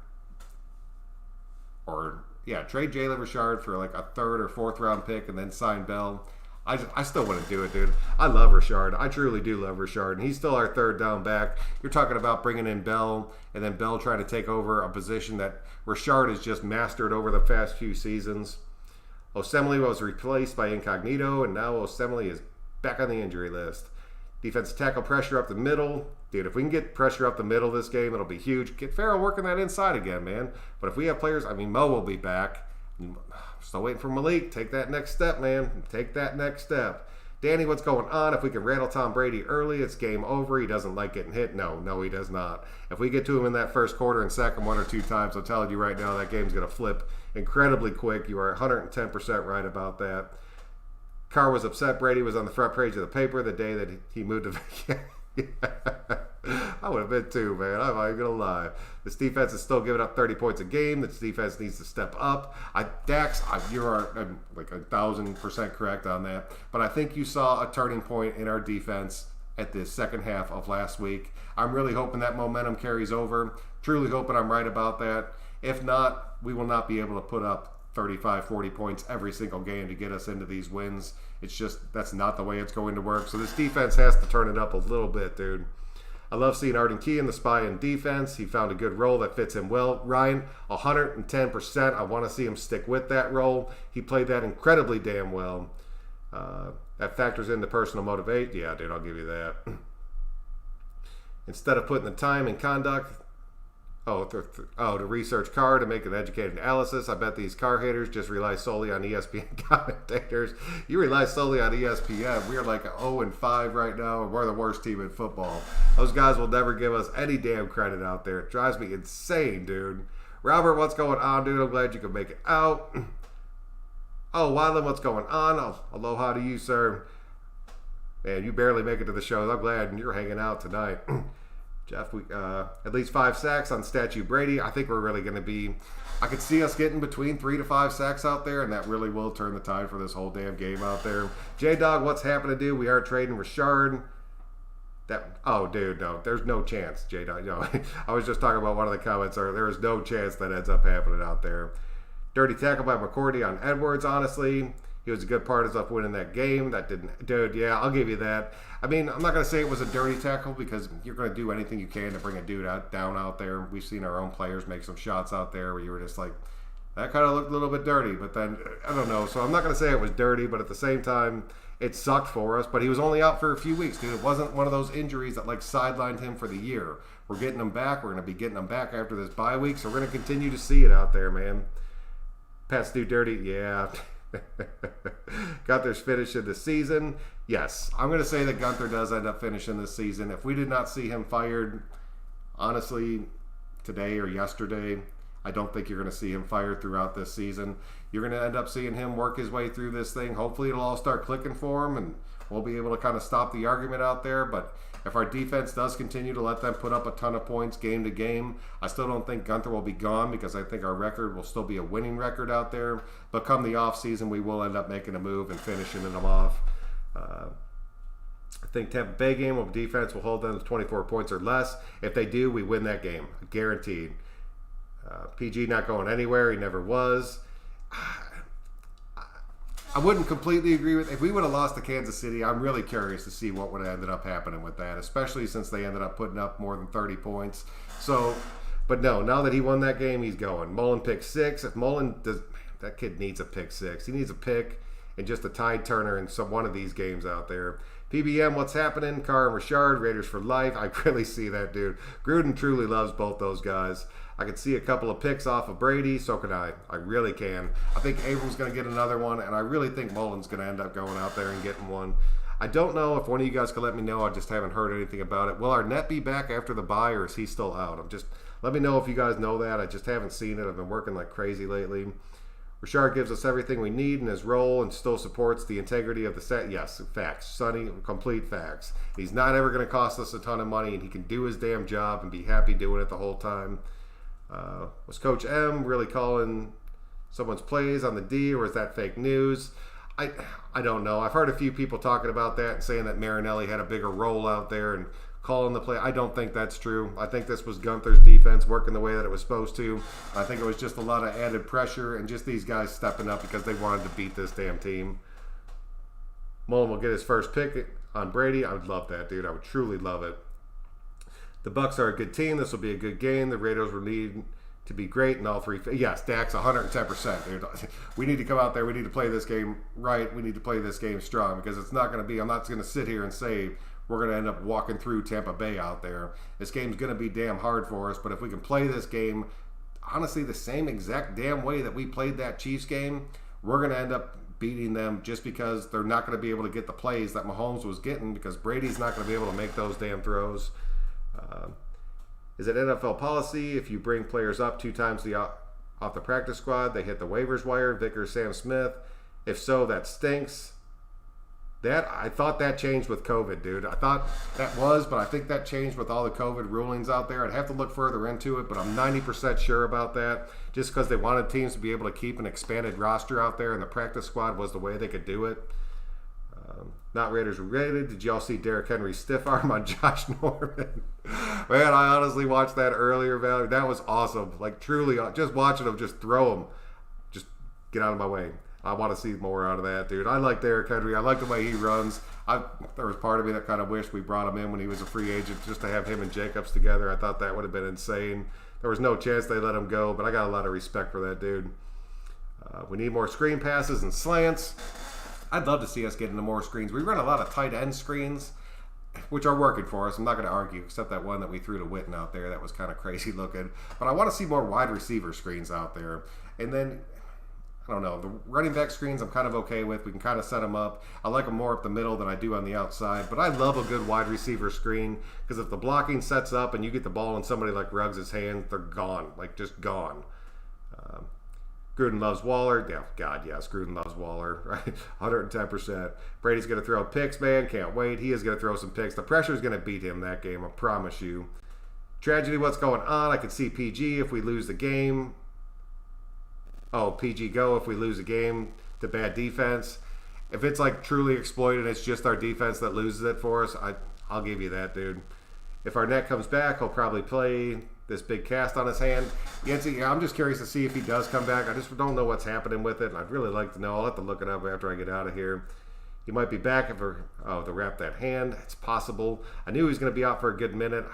trade Jalen Richard for like a 3rd or 4th round pick and then sign Bell. I still wouldn't do it, dude. I love Richard. I truly do love Richard. And he's still our 3rd down back. You're talking about bringing in Bell and then Bell trying to take over a position that Richard has just mastered over the past few seasons. Osemele was replaced by Incognito, and now Osemele is back on the injury list. Defensive tackle pressure up the middle. Dude, if we can get pressure up the middle this game, it'll be huge. Get Farrell working that inside again, man. But if we have players, Mo will be back. Still waiting for Malik. Take that next step, man. Take that next step. Danny, what's going on? If we can rattle Tom Brady early, it's game over. He doesn't like getting hit. No, he does not. If we get to him in that first quarter and sack him 1 or 2 times, I'm telling you right now, that game's going to flip incredibly quick. You are 110% right about that. Carr was upset Brady was on the front page of the paper the day that he moved to I would have been too, man. I'm not even going to lie. This defense is still giving up 30 points a game. This defense needs to step up. Dax, you're like 1,000% correct on that. But I think you saw a turning point in our defense at the second half of last week. I'm really hoping that momentum carries over. Truly hoping I'm right about that. If not, we will not be able to put up 35, 40 points every single game to get us into these wins. It's just, that's not the way it's going to work. So this defense has to turn it up a little bit, dude. I love seeing Arden Key in the spy in defense. He found a good role that fits him well. Ryan, 110%. I want to see him stick with that role. He played that incredibly damn well. That factors into personal motivation. Yeah, dude, I'll give you that. Instead of putting the time and conduct, to research Carr to make an educated analysis. I bet these Carr haters just rely solely on ESPN commentators. You rely solely on ESPN. We are like 0-5 right now, and we're the worst team in football. Those guys will never give us any damn credit out there. It drives me insane, dude. Robert, what's going on, dude? I'm glad you could make it out. Oh, Wadlin, what's going on? Oh, aloha to you, sir. Man, you barely make it to the show. I'm glad you're hanging out tonight. Jeff, we at least 5 sacks on Statue Brady. I think we're really going to be, I could see us getting between 3 to 5 sacks out there, and that really will turn the tide for this whole damn game out there. J-Dog, what's happening, dude? We are trading Richard. Oh, dude, no. There's no chance, J-Dot. No, I was just talking about one of the comments. There is no chance that ends up happening out there. Dirty tackle by McCourty on Edwards, honestly. He was a good part of us winning that game. That didn't... Dude, yeah, I'll give you that. I mean, I'm not going to say it was a dirty tackle because you're going to do anything you can to bring a dude down out there. We've seen our own players make some shots out there where you were just like, that kind of looked a little bit dirty. But then, I don't know. So I'm not going to say it was dirty, but at the same time, it sucked for us. But he was only out for a few weeks, dude. It wasn't one of those injuries that, like, sidelined him for the year. We're getting him back. We're going to be getting him back after this bye week. So we're going to continue to see it out there, man. Pats do dirty? Yeah. Gunther's finishing the season. Yes, I'm going to say that Gunther does end up finishing this season. If we did not see him fired, honestly, today or yesterday, I don't think you're going to see him fired throughout this season. You're going to end up seeing him work his way through this thing. Hopefully it'll all start clicking for him, and we'll be able to kind of stop the argument out there. But if our defense does continue to let them put up a ton of points game to game, I still don't think Gunther will be gone because I think our record will still be a winning record out there. But come the offseason, we will end up making a move and finishing them off. I think Tampa Bay game of defense will hold them to 24 points or less. If they do, we win that game. Guaranteed. PG not going anywhere. He never was. I wouldn't completely agree with... If we would have lost to Kansas City, I'm really curious to see what would have ended up happening with that, especially since they ended up putting up more than 30 points. So, but no, now that he won that game, he's going. Mullen pick 6. If Mullen does... That kid needs a pick 6. He needs a pick and just a tide turner in one of these games out there. PBM, what's happening? Carr and Richard, Raiders for life. I really see that, dude. Gruden truly loves both those guys. I could see a couple of picks off of Brady. So can I. I really can. I think Abrams going to get another one, and I really think Mullen's going to end up going out there and getting one. I don't know if one of you guys could let me know. I just haven't heard anything about it. Will Arnett be back after the bye, or is he still out? Let me know if you guys know that. I just haven't seen it. I've been working like crazy lately. Richard gives us everything we need in his role and still supports the integrity of the set. Yes, facts. Sonny, complete facts. He's not ever going to cost us a ton of money, and he can do his damn job and be happy doing it the whole time. Was Coach M really calling someone's plays on the D, or is that fake news? I don't know. I've heard a few people talking about that and saying that Marinelli had a bigger role out there and calling the play. I don't think that's true. I think this was Gunther's defense working the way that it was supposed to. I think it was just a lot of added pressure and just these guys stepping up because they wanted to beat this damn team. Mullen will get his first pick on Brady. I would love that, dude. I would truly love it. The Bucs are a good team. This will be a good game. The Raiders will need to be great in all three. Yes, Dak's 110%, dude. We need to come out there. We need to play this game right. We need to play this game strong because it's not going to be, I'm not going to sit here and say we're going to end up walking through Tampa Bay out there. This game's going to be damn hard for us, but if we can play this game, honestly, the same exact damn way that we played that Chiefs game, we're going to end up beating them just because they're not going to be able to get the plays that Mahomes was getting because Brady's not going to be able to make those damn throws. Is it NFL policy if you bring players up 2 times off the practice squad, they hit the waivers wire, Vickers, Sam Smith? If so, that stinks. I thought that changed with COVID, dude. I thought that was, but I think that changed with all the COVID rulings out there. I'd have to look further into it, but I'm 90% sure about that. Just because they wanted teams to be able to keep an expanded roster out there, and the practice squad was the way they could do it. Not Raiders related. Did y'all see Derrick Henry's stiff arm on Josh Norman? Man, I honestly watched that earlier, Valley. That was awesome. Like, truly, just watching him just throw him. Just get out of my way. I want to see more out of that, dude. I like Derrick Henry. I like the way he runs. There was part of me that kind of wished we brought him in when he was a free agent just to have him and Jacobs together. I thought that would have been insane. There was no chance they let him go, but I got a lot of respect for that dude. We need more screen passes and slants. I'd love to see us get into more screens. We run a lot of tight end screens, which are working for us. I'm not going to argue, except that one that we threw to Witten out there. That was kind of crazy looking. But I want to see more wide receiver screens out there. And then, I don't know, the running back screens I'm kind of okay with. We can kind of set them up. I like them more up the middle than I do on the outside. But I love a good wide receiver screen because if the blocking sets up and you get the ball in somebody like Ruggs' hand, they're gone. Like, just gone. Gruden loves Waller. Yeah, God, yes, Gruden loves Waller, right? 110%. Brady's going to throw picks, man. Can't wait. He is going to throw some picks. The pressure is going to beat him that game, I promise you. Tragedy, what's going on? I could see PG if we lose the game. Oh, PG go if we lose a game to bad defense. If it's like truly exploited, it's just our defense that loses it for us, I'll give you that, dude. If Arnett comes back, he'll probably play this big cast on his hand. Yancey, I'm just curious to see if he does come back. I just don't know what's happening with it, and I'd really like to know. I'll have to look it up after I get out of here. He might be back to wrap that hand. It's possible. I knew he was going to be out for a good minute.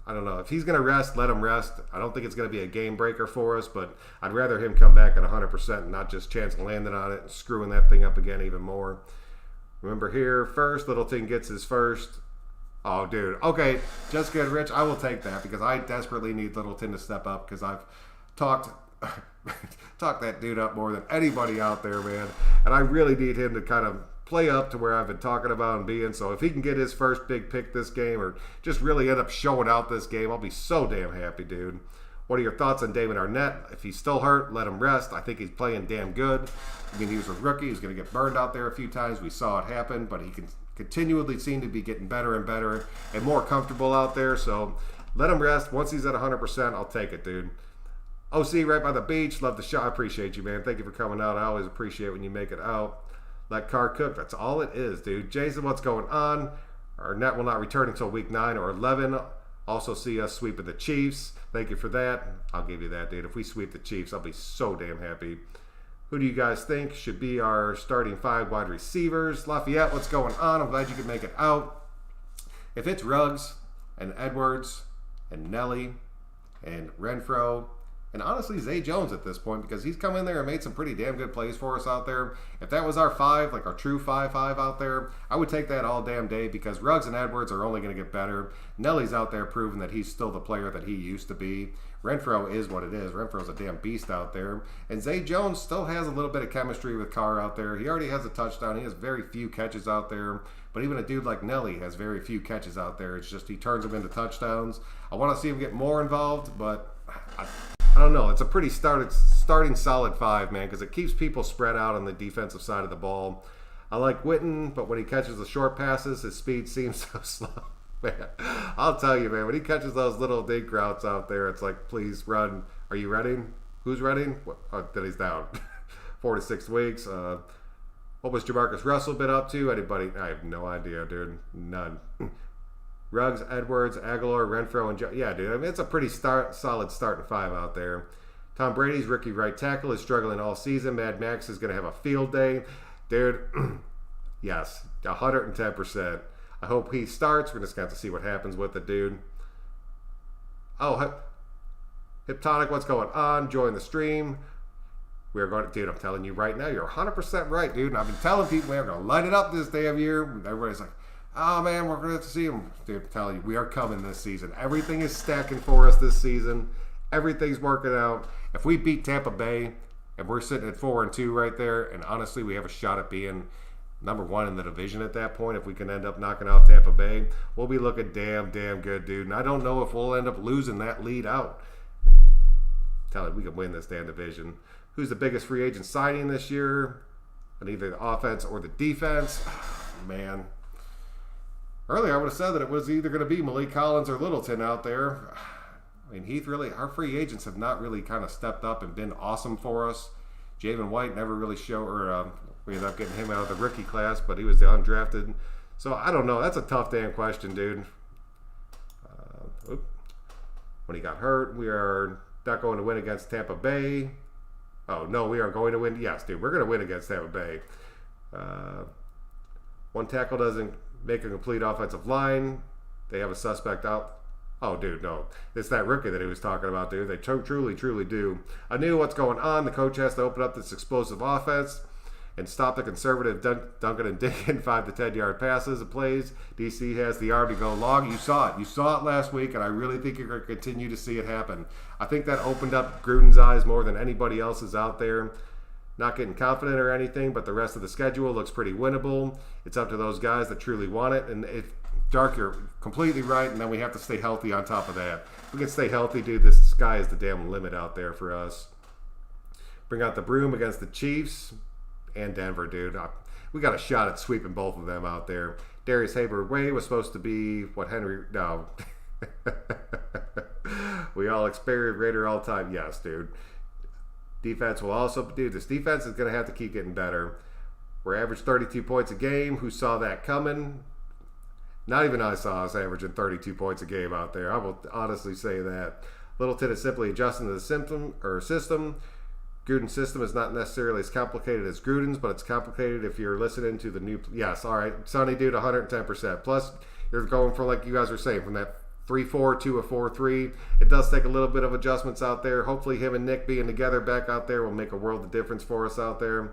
I don't know. If he's going to rest, let him rest. I don't think it's going to be a game breaker for us, but I'd rather him come back at 100% and not just chance landing on it and screwing that thing up again even more. Remember here, first, Littleton gets his first. Oh, dude. Okay, just good, Rich. I will take that because I desperately need Littleton to step up because I've talked that dude up more than anybody out there, man. And I really need him to kind of play up to where I've been talking about him being. So if he can get his first big pick this game or just really end up showing out this game, I'll be so damn happy, dude. What are your thoughts on Damon Arnett? If he's still hurt, let him rest. I think he's playing damn good. I mean, he was a rookie. He's going to get burned out there a few times. We saw it happen, but he can continually seem to be getting better and better and more comfortable out there. So let him rest. Once he's at 100%, I'll take it, dude. OC right by the beach. Love the shot. I appreciate you, man. Thank you for coming out. I always appreciate when you make it out. Let Carr cook. That's all it is, dude. Jason, what's going on? Arnett will not return until week 9 or 11. Also see us sweeping the Chiefs. Thank you for that. I'll give you that, dude. If we sweep the Chiefs, I'll be so damn happy. Who do you guys think should be our starting 5 wide receivers? Lafayette, what's going on? I'm glad you could make it out. If it's Ruggs and Edwards and Nelly and Renfro and honestly Zay Jones at this point, because he's come in there and made some pretty damn good plays for us out there. If that was our 5, like our true 5 out there, I would take that all damn day because Ruggs and Edwards are only going to get better. Nelly's out there proving that he's still the player that he used to be. Renfro is what it is. Renfro's a damn beast out there. And Zay Jones still has a little bit of chemistry with Carr out there. He already has a touchdown. He has very few catches out there. But even a dude like Nelly has very few catches out there. It's just he turns them into touchdowns. I want to see him get more involved, but I don't know. It's a pretty starting solid 5, man, because it keeps people spread out on the defensive side of the ball. I like Witten, but when he catches the short passes, his speed seems so slow. Man, I'll tell you, man, when he catches those little dink routes out there, it's like, please run. Are you running? Who's running? Then he's down. 4 to 6 weeks. What was Jamarcus Russell been up to? Anybody? I have no idea, dude. None. Ruggs, Edwards, Aguilar, Renfro, and yeah, dude. I mean, it's a pretty solid starting 5 out there. Tom Brady's rookie right tackle is struggling all season. Mad Max is going to have a field day. Dude, yes, 110%. I hope he starts. We're just going to have to see what happens with it, dude. Oh, Hyptonic, what's going on? Join the stream. We're going to, dude, I'm telling you right now, you're 100% right, dude. And I've been telling people, man, we're going to light it up this damn year. Everybody's like, oh, man, we're going to have to see him. Dude, I'm telling you, we are coming this season. Everything is stacking for us this season. Everything's working out. If we beat Tampa Bay and we're sitting at 4-2 right there, and honestly, we have a shot at being number 1 in the division at that point, if we can end up knocking off Tampa Bay, we'll be looking damn good, dude. And I don't know if we'll end up losing that lead out. Tell you, we can win this damn division. Who's the biggest free agent signing this year? On either the offense or the defense? Man. Earlier, I would have said that it was either going to be Malik Collins or Littleton out there. I mean, Heath really, our free agents have not really kind of stepped up and been awesome for us. Javen White never really showed, or we ended up getting him out of the rookie class, but he was the undrafted. So I don't know. That's a tough damn question, dude. When he got hurt, we are not going to win against Tampa Bay. Oh, no, we are going to win. Yes, dude, we're going to win against Tampa Bay. One tackle doesn't make a complete offensive line. They have a suspect out. Oh, dude, no. It's that rookie that he was talking about, dude. They truly do. I knew what's going on. The coach has to open up this explosive offense and stop the conservative Duncan and Diggin 5 to 10 yard passes and plays. DC has the arm to go long. You saw it. You saw it last week, and I really think you're going to continue to see it happen. I think that opened up Gruden's eyes more than anybody else's out there. Not getting confident or anything, but the rest of the schedule looks pretty winnable. It's up to those guys that truly want it. And if Dark, you're completely right, and then we have to stay healthy on top of that. If we can stay healthy, dude, this sky is the damn limit out there for us. Bring out the broom against the Chiefs and Denver, dude. We got a shot at sweeping both of them out there. Darius Haber-Way was supposed to be what Henry... No. We all experience Raider all the time. Yes, dude. Defense will also... Dude, this defense is going to have to keep getting better. We're average 32 points a game. Who saw that coming? Not even I saw us averaging 32 points a game out there. I will honestly say that. Littleton is simply adjusting to the system. Gruden's system is not necessarily as complicated as Gruden's, but it's complicated if you're listening to the new... Yes, all right. Sonny, dude, 110%. Plus, you're going from, like you guys were saying, from that 3-4 to a 4-3. It does take a little bit of adjustments out there. Hopefully him and Nick being together back out there will make a world of difference for us out there.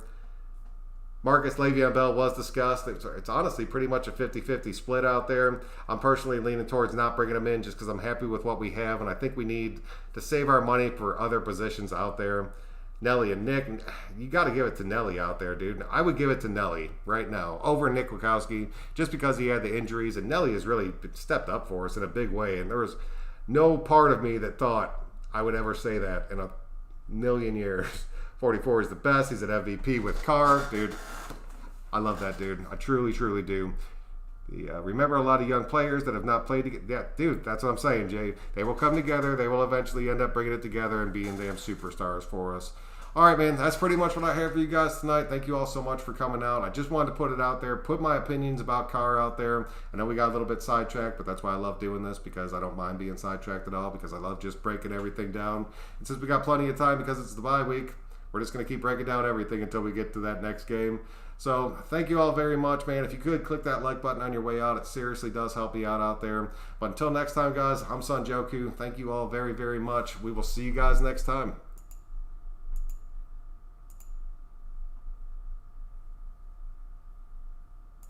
Marcus Le'Veon Bell was discussed. It's honestly pretty much a 50-50 split out there. I'm personally leaning towards not bringing him in just because I'm happy with what we have, and I think we need to save our money for other positions out there. Nelly and Nick, you got to give it to Nelly out there, dude. I would give it to Nelly right now over Nick Wachowski just because he had the injuries, and Nelly has really stepped up for us in a big way, and there was no part of me that thought I would ever say that in a million years. 44 is the best. He's an MVP with Carr. Dude, I love that dude. I truly, truly do. Remember a lot of young players that have not played together. Yeah, dude, that's what I'm saying, Jay. They will come together. They will eventually end up bringing it together and being damn superstars for us. All right, man, that's pretty much what I have for you guys tonight. Thank you all so much for coming out. I just wanted to put it out there, put my opinions about Carr out there. I know we got a little bit sidetracked, but that's why I love doing this, because I don't mind being sidetracked at all, because I love just breaking everything down. And since we got plenty of time because it's the bye week, we're just going to keep breaking down everything until we get to that next game. So thank you all very much, man. If you could, click that like button on your way out. It seriously does help me out there. But until next time, guys, I'm Son Joku. Thank you all very, very much. We will see you guys next time.